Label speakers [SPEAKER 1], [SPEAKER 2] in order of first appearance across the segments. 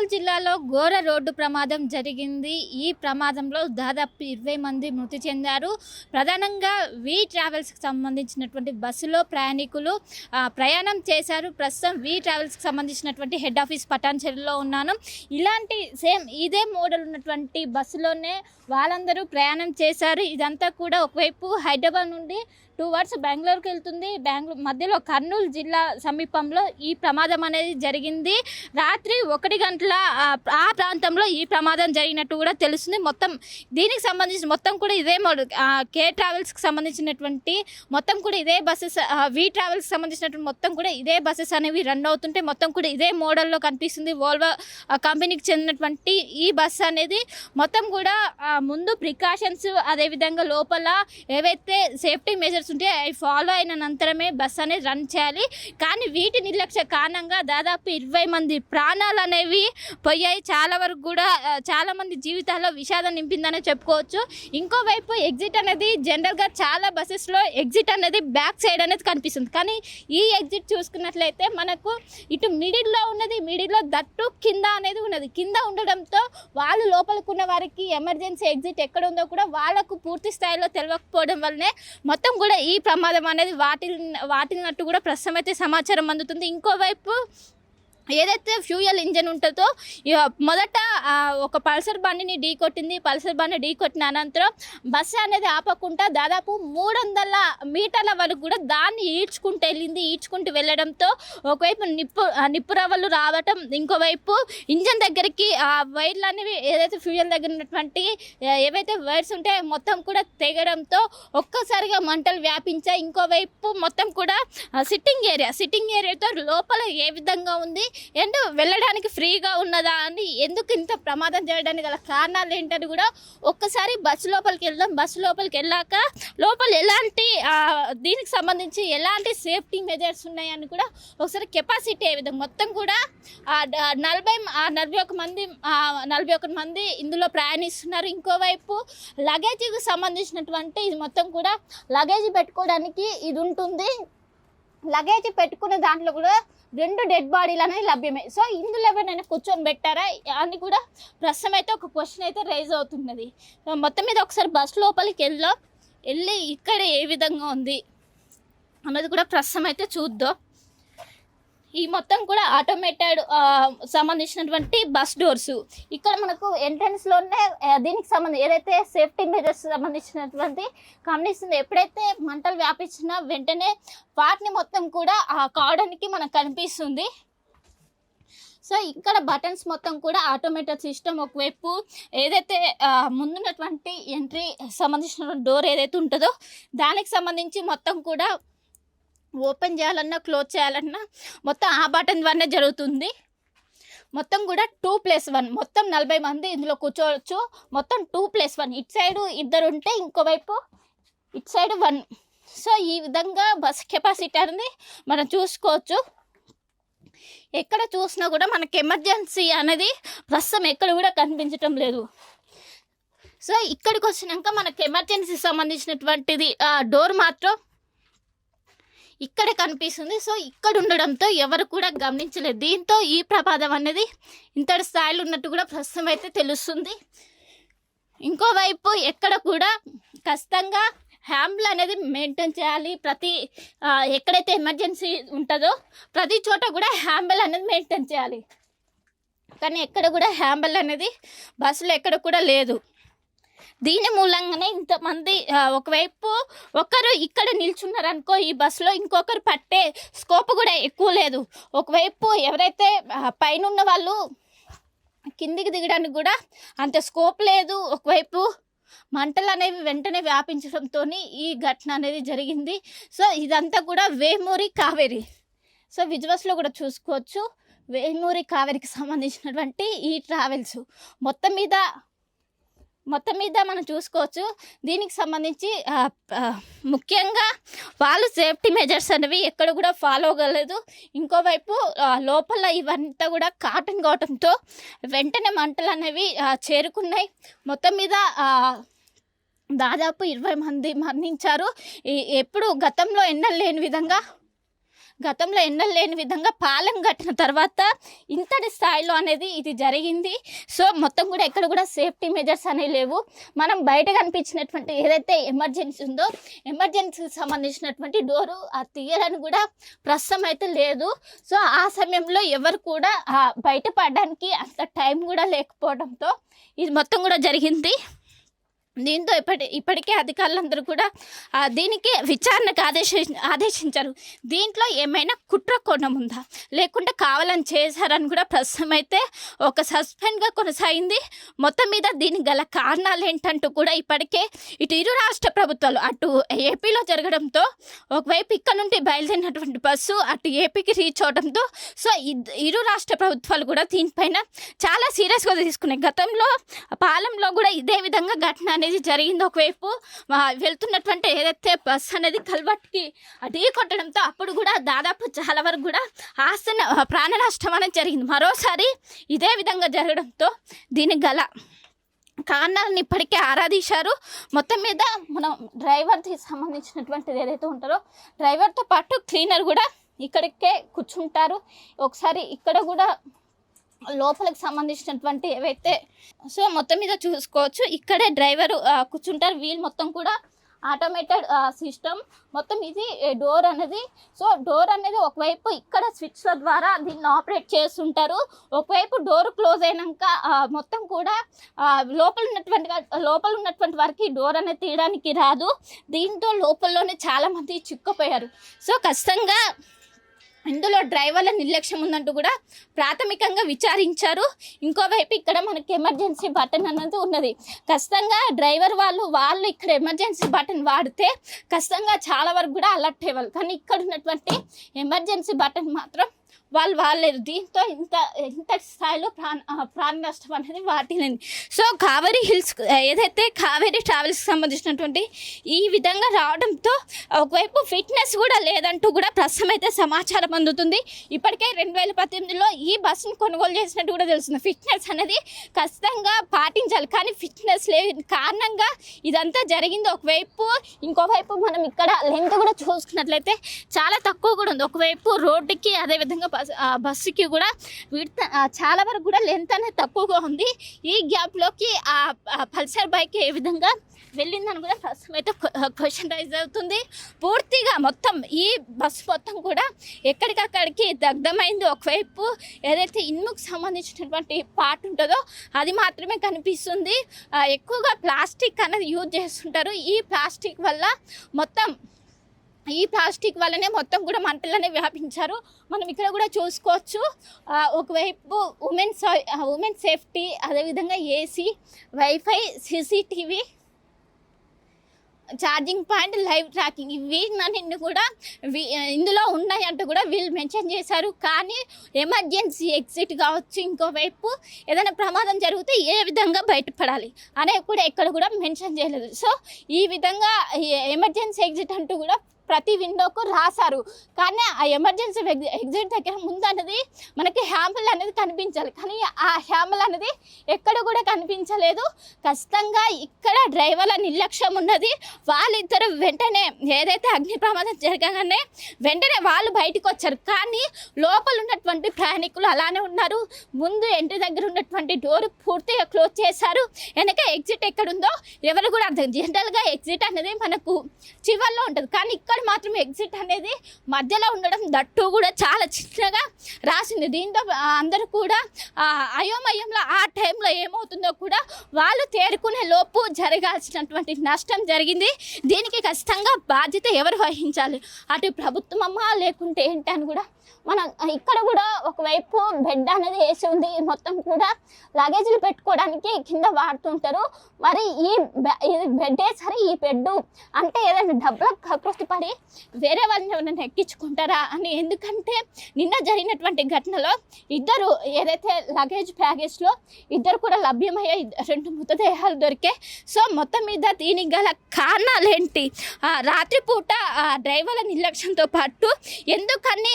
[SPEAKER 1] కర్నూలు జిల్లాలో ఘోర రోడ్డు ప్రమాదం జరిగింది. ఈ ప్రమాదంలో దాదాపు 20 మంది మృతి చెందారు. ప్రధానంగా వి ట్రావెల్స్కి సంబంధించినటువంటి బస్సులో ప్రయాణికులు ప్రయాణం చేశారు. ప్రస్తుతం వి ట్రావెల్స్కి సంబంధించినటువంటి హెడ్ ఆఫీస్ పటాన్చెరులో ఉన్నాను. ఇలాంటి సేమ్ ఇదే మోడల్ ఉన్నటువంటి బస్సులోనే వాళ్ళందరూ ప్రయాణం చేశారు. ఇదంతా కూడా ఒకవైపు హైదరాబాద్ నుండి టువర్డ్స్ బెంగళూరుకి వెళ్తుంది. బెంగళూరు మధ్యలో కర్నూలు జిల్లా సమీపంలో ఈ ప్రమాదం అనేది జరిగింది. రాత్రి 1 గంటల ఆ ప్రాంతంలో ఈ ప్రమాదం జరిగినట్టు కూడా తెలుస్తుంది. మొత్తం దీనికి సంబంధించి మొత్తం కూడా ఇదే మోడల్ కే ట్రావెల్స్కి సంబంధించినటువంటి మొత్తం కూడా ఇదే బస్సెస్, వి ట్రావెల్స్కి సంబంధించినటువంటి మొత్తం కూడా ఇదే బస్సెస్ అనేవి రన్ అవుతుంటే మొత్తం కూడా ఇదే మోడల్లో కనిపిస్తుంది. వోల్వో కంపెనీకి చెందినటువంటి ఈ బస్సు అనేది మొత్తం కూడా ముందు ప్రికాషన్స్, అదేవిధంగా లోపల ఏవైతే సేఫ్టీ మెజర్స్ ఉంటే అవి ఫాలో అయిన అనంతరమే బస్ అనేది రన్ చేయాలి. కానీ వీటి నిర్లక్ష్య కారణంగా దాదాపు 20 మంది ప్రాణాలు అనేవి పోయాయి. చాలా వరకు కూడా చాలా మంది జీవితాల్లో విషాదం నింపిందనే చెప్పుకోవచ్చు. ఇంకోవైపు ఎగ్జిట్ అనేది జనరల్గా చాలా బస్సెస్లో ఎగ్జిట్ అనేది బ్యాక్ సైడ్ అనేది కనిపిస్తుంది. కానీ ఈ ఎగ్జిట్ చూసుకున్నట్లయితే మనకు ఇటు మిడిల్లో ఉన్నది, మిడిల్లో దట్టు కింద అనేది ఉన్నది. కింద ఉండడంతో వాళ్ళు లోపలికున్న వారికి ఎమర్జెన్సీ ఎగ్జిట్ ఎక్కడ ఉందో కూడా వాళ్ళకు పూర్తి స్థాయిలో తెలియకపోవడం వల్లనే మొత్తం కూడా ఈ ప్రమాదం అనేది వాటిల్నట్టు కూడా ప్రస్తుతం అయితే సమాచారం అందుతుంది. ఇంకోవైపు ఏదైతే ఫ్యూయల్ ఇంజన్ ఉంటుందో మొదట ఒక పల్సర్ బండిని ఢీకొట్టింది. పల్సర్ బండి ఢీకొట్టిన అనంతరం బస్సు అనేది ఆపకుండా దాదాపు 300 మీటర్ల వరకు కూడా దాన్ని ఈడ్చుకుంటూ వెళ్ళడంతో ఒకవైపు నిప్పు రవ్వలు రావటం, ఇంకోవైపు ఇంజన్ దగ్గరికి ఆ వైర్లు అనేవి ఏదైతే ఫ్యూయల్ దగ్గర ఉన్నటువంటి ఏవైతే వైర్స్ ఉంటాయో మొత్తం కూడా తెగడంతో ఒక్కసారిగా మంటలు వ్యాపించాయి. ఇంకోవైపు మొత్తం కూడా సిట్టింగ్ ఏరియాతో లోపల ఏ విధంగా ఉంది అండ్ వెళ్ళడానికి ఫ్రీగా ఉన్నదా అని, ఎందుకు ఇంత ప్రమాదం చేయడానికి గల కారణాలు ఏంటని కూడా ఒక్కసారి బస్సు లోపలికి వెళ్దాం. బస్సు లోపలికి వెళ్ళాక లోపల ఎలాంటి దీనికి సంబంధించి ఎలాంటి సేఫ్టీ మెజర్స్ ఉన్నాయని కూడా ఒకసారి కెపాసిటీ ఏ విధంగా మొత్తం కూడా 41 మంది ఇందులో ప్రయాణిస్తున్నారు. ఇంకోవైపు లగేజీకి సంబంధించినటువంటి ఇది మొత్తం కూడా లగేజీ పెట్టుకోవడానికి ఇది ఉంటుంది. లగేజ్ పెట్టుకునే దాంట్లో కూడా 2 డెడ్ బాడీలు అనేవి లభ్యమే. సో ఇందులో ఎవరైనా కూర్చొని పెట్టారా అని కూడా ప్రస్తుతం అయితే ఒక క్వశ్చన్ అయితే రైజ్ అవుతున్నది. మొత్తం మీద ఒకసారి బస్ లోపలికి వెళ్ళి ఇక్కడ ఏ విధంగా ఉంది అన్నది కూడా ప్రస్తుతం అయితే చూద్దాం. ఈ మొత్తం కూడా ఆటోమేటెడ్ సంబంధించినటువంటి బస్ డోర్స్ ఇక్కడ మనకు ఎంట్రన్స్లోనే దీనికి సంబంధించి ఏదైతే సేఫ్టీ మెజర్స్ సంబంధించినటువంటి గమనిస్తుంది. ఎప్పుడైతే మంటలు వ్యాపించినా వెంటనే వాటిని మొత్తం కూడా కావడానికి మనకు కనిపిస్తుంది. సో ఇక్కడ బటన్స్ మొత్తం కూడా ఆటోమేటెడ్ సిస్టమ్. ఒకవైపు ఏదైతే ముందున్నటువంటి ఎంట్రీ సంబంధించిన డోర్ ఏదైతే ఉంటుందో దానికి సంబంధించి మొత్తం కూడా ఓపెన్ చేయాలన్నా క్లోజ్ చేయాలన్నా మొత్తం ఆ బటన్ ద్వారానే జరుగుతుంది. మొత్తం కూడా 2+1 మొత్తం 40 మంది ఇందులో కూర్చోవచ్చు. మొత్తం 2+1 ఇటు సైడ్ 2 ఉంటే ఇంకోవైపు ఇటు సైడ్ 1. సో ఈ విధంగా బస్ కెపాసిటీ అనేది మనం చూసుకోవచ్చు. ఎక్కడ చూసినా కూడా మనకి ఎమర్జెన్సీ అనేది ప్రస్తుతం ఎక్కడ కూడా కనిపించటం లేదు. సో ఇక్కడికి వచ్చినాక మనకి ఎమర్జెన్సీ సంబంధించినటువంటిది డోర్ మాత్రం ఇక్కడ కనిపిస్తుంది. సో ఇక్కడ ఉండడంతో ఎవరు కూడా గమనించలేదు. దీంతో ఈ ప్రమాదం అనేది ఇంతటి స్థాయిలో ఉన్నట్టు కూడా ప్రస్తుతం అయితే తెలుస్తుంది. ఇంకోవైపు ఎక్కడ కూడా ఖచ్చితంగా హ్యాంబుల్ అనేది మెయింటైన్ చేయాలి. ఎక్కడైతే ఎమర్జెన్సీ ఉంటుందో ప్రతి చోట కూడా హ్యాంబుల్ అనేది మెయింటైన్ చేయాలి. కానీ ఎక్కడ కూడా హ్యాంబుల్ అనేది బస్సులో ఎక్కడ కూడా లేదు. దీని మూలంగానే ఇంతమంది ఒకవైపు ఒకరు ఇక్కడ నిల్చున్నారనుకో ఈ బస్సులో ఇంకొకరు పట్టే స్కోప్ కూడా ఎక్కువ లేదు. ఒకవైపు ఎవరైతే పైన ఉన్న వాళ్ళు కిందికి దిగడానికి కూడా అంత స్కోప్ లేదు. ఒకవైపు మంటలు అనేవి వెంటనే వ్యాపించడంతో ఈ ఘటన అనేది జరిగింది. సో ఇదంతా కూడా వేమూరి కావేరి. సో విజువల్స్లో కూడా చూసుకోవచ్చు. వేమూరి కావేరికి సంబంధించినటువంటి ఈ ట్రావెల్స్ మొత్తం మీద మనం చూసుకోవచ్చు. దీనికి సంబంధించి ముఖ్యంగా వాళ్ళు సేఫ్టీ మెజర్స్ అనేవి ఎక్కడ కూడా ఫాలో అవ్వలేదు. ఇంకోవైపు లోపల ఇవంతా కూడా కాటన్ కావడంతో వెంటనే మంటలు అనేవి చేరుకున్నాయి. మొత్తం మీద దాదాపు 20 మంది మరణించారు. ఎప్పుడు గతంలో ఎన్నడూ లేని విధంగా గతంలో ఎన్నడూ లేని విధంగా పాలెం కట్టిన తర్వాత ఇంతటి స్థాయిలో అనేది ఇది జరిగింది. సో మొత్తం కూడా ఎక్కడ కూడా సేఫ్టీ మెజర్స్ అనేవి లేవు. మనం బయట కనిపించినటువంటి ఏదైతే ఎమర్జెన్సీ ఉందో ఎమర్జెన్సీకి సంబంధించినటువంటి డోరు తీయాలని కూడా ప్రస్తుతం అయితే లేదు. సో ఆ సమయంలో ఎవరు కూడా బయటపడడానికి అంత టైం కూడా లేకపోవడంతో ఇది మొత్తం కూడా జరిగింది. దీంతో ఇప్పటికే అధికారులందరూ కూడా దీనికి విచారణకు ఆదేశించారు. దీంట్లో ఏమైనా కుట్ర కోణం ఉందా లేకుంటే కావాలని చేశారని కూడా ప్రస్తుతం అయితే ఒక సస్పెండ్గా కొనసాగింది. మొత్తం మీద దీనికి గల కారణాలు ఏంటంటూ కూడా ఇప్పటికే ఇటు ఇరు రాష్ట్ర ప్రభుత్వాలు అటు ఏపీలో జరగడంతో ఒకవైపు ఇక్కడ నుండి బయలుదేరినటువంటి బస్సు అటు ఏపీకి రీచ్ అవడంతో సో ఇరు రాష్ట్ర ప్రభుత్వాలు కూడా దీనిపైన చాలా సీరియస్గా తీసుకున్నాయి. గతంలో పాలెంలో కూడా ఇదే విధంగా ఘటన అనేది జరిగింది. ఒకవైపు వెళ్తున్నటువంటి ఏదైతే బస్ అనేది కల్వర్ట్కి ఢీ కొట్టడంతో అప్పుడు కూడా దాదాపు చాలా వరకు కూడా ప్రాణ నష్టం అనేది జరిగింది. మరోసారి ఇదే విధంగా జరగడంతో దీనికి గల కారణాలను ఇప్పటికే ఆరాధించారు. మొత్తం మీద మనం డ్రైవర్కి సంబంధించినటువంటిది ఏదైతే ఉంటారో డ్రైవర్తో పాటు క్లీనర్ కూడా ఇక్కడికే కూర్చుంటారు. ఒకసారి ఇక్కడ కూడా లోపలికి సంబంధించినటువంటి ఏవైతే సో మొత్తం మీద చూసుకోవచ్చు. ఇక్కడే డ్రైవర్ కూర్చుంటారు. వీల్ మొత్తం కూడా ఆటోమేటెడ్ సిస్టమ్. మొత్తం ఇది డోర్ అనేది సో డోర్ అనేది ఒకవైపు ఇక్కడ స్విచ్ల ద్వారా దీన్ని ఆపరేట్ చేస్తుంటారు. ఒకవైపు డోర్ క్లోజ్ అయినాక మొత్తం కూడా లోపల ఉన్నటువంటి వారికి డోర్ అనేది తీయడానికి రాదు. దీంతో లోపలలోనే చాలామంది చిక్కుపోయారు. సో ఖచ్చితంగా ఇందులో డ్రైవర్ల నిర్లక్ష్యం ఉందంటూ కూడా ప్రాథమికంగా విచారించారు. ఇంకోవైపు ఇక్కడ మనకి ఎమర్జెన్సీ బటన్ అన్నది ఉన్నది. ఖచ్చితంగా డ్రైవర్ వాళ్ళు ఇక్కడ ఎమర్జెన్సీ బటన్ వాడితే ఖచ్చితంగా చాలా వరకు కూడా అలర్ట్ అయ్యేవాళ్ళు. కానీ ఇక్కడ ఉన్నటువంటి ఎమర్జెన్సీ బటన్ మాత్రం వాళ్ళు వాడలేరు. దీంతో ఇంత స్థాయిలో ప్రాణ నష్టం అనేది వాటిల్లింది. సో కావేరీ హిల్స్ ఏదైతే కావేరీ ట్రావెల్స్కి సంబంధించినటువంటి ఈ విధంగా రావడంతో ఒకవైపు ఫిట్నెస్ కూడా లేదంటూ కూడా ప్రస్తుతం అయితే సమాచారం అందుతుంది. ఇప్పటికే 2018లో ఈ బస్సును కొనుగోలు చేసినట్టు కూడా తెలుస్తుంది. ఫిట్నెస్ అనేది ఖచ్చితంగా పాటించాలి, కానీ ఫిట్నెస్ లేని కారణంగా ఇదంతా జరిగింది. ఒకవైపు ఇంకోవైపు మనం ఇక్కడ లెంత్ కూడా చూసుకున్నట్లయితే చాలా తక్కువ కూడా ఉంది. ఒకవైపు రోడ్డుకి అదేవిధంగా బస్సుకి కూడా చాలా వరకు కూడా లెంత్ అనేది తక్కువగా ఉంది. ఈ గ్యాప్లోకి ఆ పల్సర్ బైక్ ఏ విధంగా వెళ్ళిందని కూడా ప్రస్తుతం అయితే క్వశ్చన్ రైజ్ అవుతుంది. పూర్తిగా మొత్తం ఈ బస్సు మొత్తం కూడా ఎక్కడికక్కడికి దగ్ధమైంది. ఒకవైపు ఏదైతే ఇనుముకు సంబంధించినటువంటి పార్ట్ ఉంటుందో అది మాత్రమే కనిపిస్తుంది. ఎక్కువగా ప్లాస్టిక్ అనేది యూజ్ చేస్తుంటారు. ఈ ప్లాస్టిక్ వల్లనే మొత్తం కూడా మంటలనే వ్యాపించారు. మనం ఇక్కడ కూడా చూసుకోవచ్చు. ఒకవైపు ఉమెన్ సేఫ్టీ, అదేవిధంగా AC, wifi, CCTV, charging point, live tracking ఇవన్నీ కూడా ఇందులో ఉన్నాయంటూ కూడా వీళ్ళు మెన్షన్ చేశారు. కానీ ఎమర్జెన్సీ ఎగ్జిట్ కావచ్చు, ఇంకోవైపు ఏదైనా ప్రమాదం జరిగితే ఏ విధంగా బయటపడాలి అనేవి కూడా ఎక్కడ కూడా మెన్షన్ చేయలేదు. సో ఈ విధంగా ఎమర్జెన్సీ ఎగ్జిట్ అంటూ కూడా ప్రతి విండోకు రాశారు. కానీ ఆ ఎమర్జెన్సీ ఎగ్జిట్ దగ్గర ముందు అనేది మనకి హ్యాంబుల్ అనేది కనిపించాలి, కానీ ఆ హ్యాంబుల్ అనేది ఎక్కడ కూడా కనిపించలేదు. ఖచ్చితంగా ఇక్కడ డ్రైవర్ల నిర్లక్ష్యం ఉన్నది. వాళ్ళిద్దరు వెంటనే ఏదైతే అగ్ని ప్రమాదం జరగగానే వెంటనే వాళ్ళు బయటకు వచ్చారు. కానీ లోపల ఉన్నటువంటి ప్రయాణికులు అలానే ఉన్నారు. ముందు ఎంట్రీ దగ్గర ఉన్నటువంటి డోర్ పూర్తిగా క్లోజ్ చేశారు. వెనక ఎగ్జిట్ ఎక్కడుందో ఎవరు కూడా అర్థం. జనరల్గా ఎగ్జిట్ అనేది మనకు చివరిలో ఉంటుంది, కానీ ఇక్కడ మాత్రం ఎగ్జిట్ అనేది మధ్యలో ఉండడం, దట్టు కూడా చాలా చిన్నగా రాసింది. దీంతో అందరూ కూడా అయోమయంలో ఆ టైంలో ఏమవుతుందో కూడా వాళ్ళు తేరుకునే లోపు జరగాల్సినటువంటి నష్టం జరిగింది. దీనికి ఖచ్చితంగా బాధ్యత ఎవరు వహించాలి? అటు ప్రభుత్వమా లేకుంటే ఏంటి అని కూడా మనం ఇక్కడ కూడా ఒకవైపు బెడ్ అనేది వేసి ఉంది. మొత్తం కూడా లగేజ్లు పెట్టుకోవడానికి కింద వాడుతుంటారు. మరి ఈ బెడ్ వేసారి ఈ బెడ్ అంటే ఏదైనా డబ్బులకు కకృతి పడి వేరే వాళ్ళని ఎవరైనా ఎక్కించుకుంటారా అని. ఎందుకంటే నిన్న జరిగినటువంటి ఘటనలో ఇద్దరు ఏదైతే లగేజ్ ప్యాగేజ్లో ఇద్దరు కూడా లభ్యమయ్యే 2 మృతదేహాలు దొరికాయి. సో మొత్తం మీద దీనికి గల కారణాలు ఏంటి? రాత్రిపూట డ్రైవర్ల నిర్లక్ష్యంతో పాటు ఎందుకని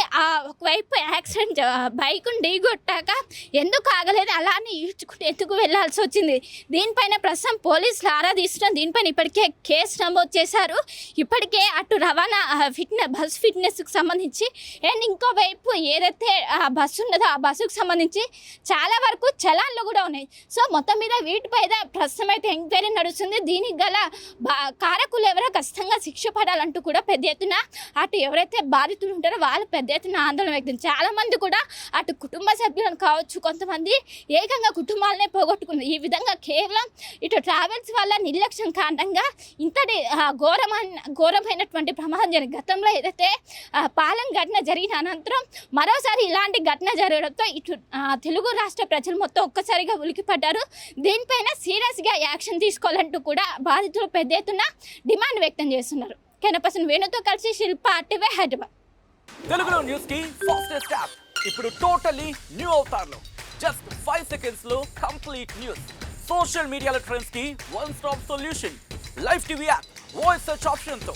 [SPEAKER 1] ఒకవైపు యాక్సిడెంట్ బైక్ను ఢీగొట్టాక ఎందుకు ఆగలేదు, అలానే ఈడ్చుకుంటూ ఎందుకు వెళ్లాల్సి వచ్చింది? దీనిపైన ప్రస్తుతం పోలీసులు ఆరా తీస్తున్నారు. దీనిపైన ఇప్పటికే కేసు నమోదు చేశారు. ఇప్పటికే అటు రవాణా రవాణా బస్ ఫిట్నెస్కి సంబంధించి అండ్ ఇంకోవైపు ఏదైతే బస్సు ఉన్నదో ఆ బస్సుకు సంబంధించి చాలా వరకు చలాన్లు కూడా ఉన్నాయి. సో మొత్తం మీద వీటిపైన ప్రస్తుతం అయితే ఎంక్వైరీ నడుస్తుంది. దీనికి గల కారకులు ఎవరో ఖచ్చితంగా శిక్ష పడాలంటూ కూడా పెద్ద ఎత్తున అటు ఎవరైతే బాధితులు ఉంటారో వాళ్ళు పెద్ద ఎత్తున ఆందోళన వ్యక్తం. చాలా మంది కూడా అటు కుటుంబ సభ్యులను కావచ్చు, కొంతమంది ఏకంగా కుటుంబాలనే పోగొట్టుకున్నారు. ఈ విధంగా కేవలం ఇటు ట్రావెల్స్ వల్ల నిర్లక్ష్యం కారణంగా ఇంతటి ఘోరమైనటువంటి ప్రమాదం జరిగింది. గతంలో ఏదైతే పాలన ఘటన జరిగిన అనంతరం మరోసారి ఇలాంటి ఘటన జరగడంతో ఇటు తెలుగు రాష్ట్ర ప్రజలు మొత్తం ఒక్కసారిగా ఉలికిపడ్డారు. దీనిపైన సీరియస్గా యాక్షన్ తీసుకోవాలంటూ కూడా బాధితులు పెద్ద ఎత్తున డిమాండ్ వ్యక్తం చేస్తున్నారు. కెనపర్సన్ వేణుతో కలిసి శిల్ప ఆర్టీవీ హైదరాబాద్.
[SPEAKER 2] తెలుగులో న్యూస్ కి ఫాస్టెస్ట్ యాప్ ఇప్పుడు టోటలీ న్యూ అవతార్లో జస్ట్ 5 seconds లో కంప్లీట్ న్యూస్. సోషల్ మీడియాలో ట్రెండ్స్ కి one stop solution. Live TV app voice search option తో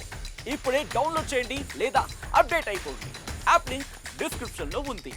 [SPEAKER 2] ఇప్పుడే డౌన్లోడ్ చేయండి లేదా అప్డేట్ అయిపోండి. యాప్ లింక్ డిస్క్రిప్షన్ లో ఉంది.